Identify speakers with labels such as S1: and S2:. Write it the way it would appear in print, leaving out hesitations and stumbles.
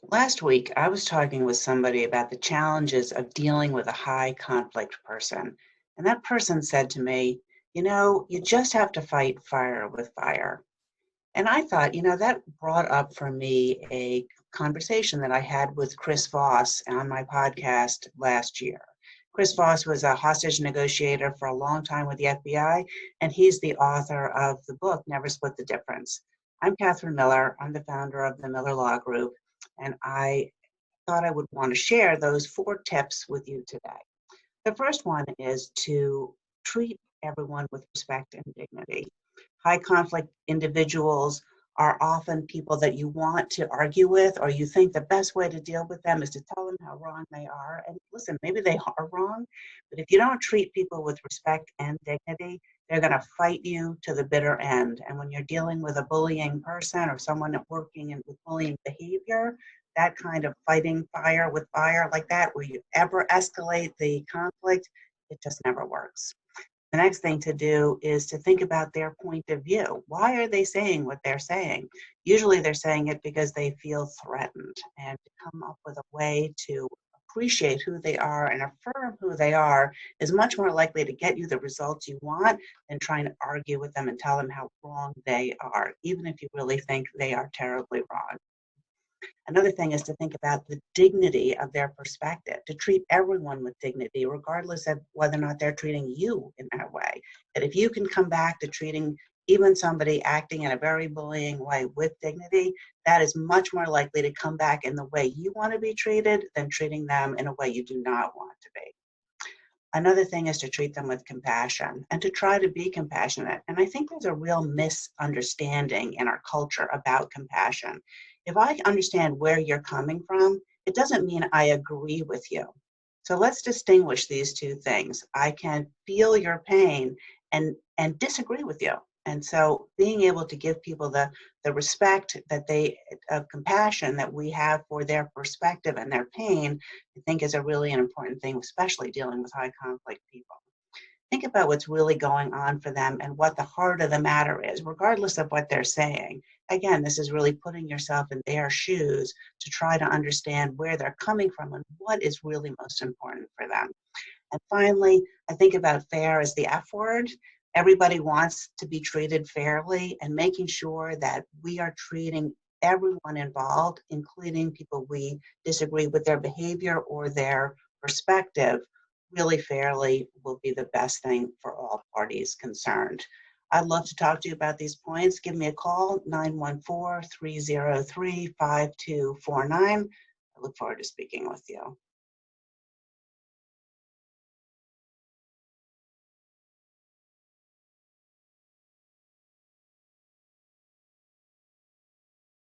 S1: Last week, I was talking with somebody about the challenges of dealing with a high conflict person. And that person said to me, you just have to fight fire with fire. And I thought, that brought up for me a conversation that I had with Chris Voss on my podcast last year. Chris Voss was a hostage negotiator for a long time with the FBI, and he's the author of the book, Never Split the Difference. I'm Catherine Miller. I'm the founder of the Miller Law Group, and I thought I would want to share those 4 tips with you today. The first one is to treat everyone with respect and dignity. High conflict individuals are often people that you want to argue with, or you think the best way to deal with them is to tell them how wrong they are. And listen, maybe they are wrong, but if you don't treat people with respect and dignity, they're going to fight you to the bitter end. And when you're dealing with a bullying person or someone working with bullying behavior, that kind of fighting fire with fire like that, where you ever escalate the conflict, it just never works. The next thing to do is to think about their point of view. Why are they saying what they're saying? Usually they're saying it because they feel threatened, and to come up with a way to appreciate who they are and affirm who they are is much more likely to get you the results you want than trying to argue with them and tell them how wrong they are, even if you really think they are terribly wrong. Another thing is to think about the dignity of their perspective, to treat everyone with dignity, regardless of whether or not they're treating you in that way. That if you can come back to treating even somebody acting in a very bullying way with dignity, that is much more likely to come back in the way you want to be treated than treating them in a way you do not want to be. Another thing is to treat them with compassion and to try to be compassionate. And I think there's a real misunderstanding in our culture about compassion. If I understand where you're coming from, it doesn't mean I agree with you. So let's distinguish these two things. I can feel your pain and disagree with you. And so being able to give people the respect that compassion that we have for their perspective and their pain, I think is a really an important thing, especially dealing with high conflict people. Think about what's really going on for them and what the heart of the matter is, regardless of what they're saying. Again, this is really putting yourself in their shoes to try to understand where they're coming from and what is really most important for them. And finally, I think about fair as the F word. Everybody wants to be treated fairly, and making sure that we are treating everyone involved, including people we disagree with their behavior or their perspective, really fairly will be the best thing for all parties concerned. I'd love to talk to you about these points. Give me a call, 914-303-5249. I look forward to speaking with you.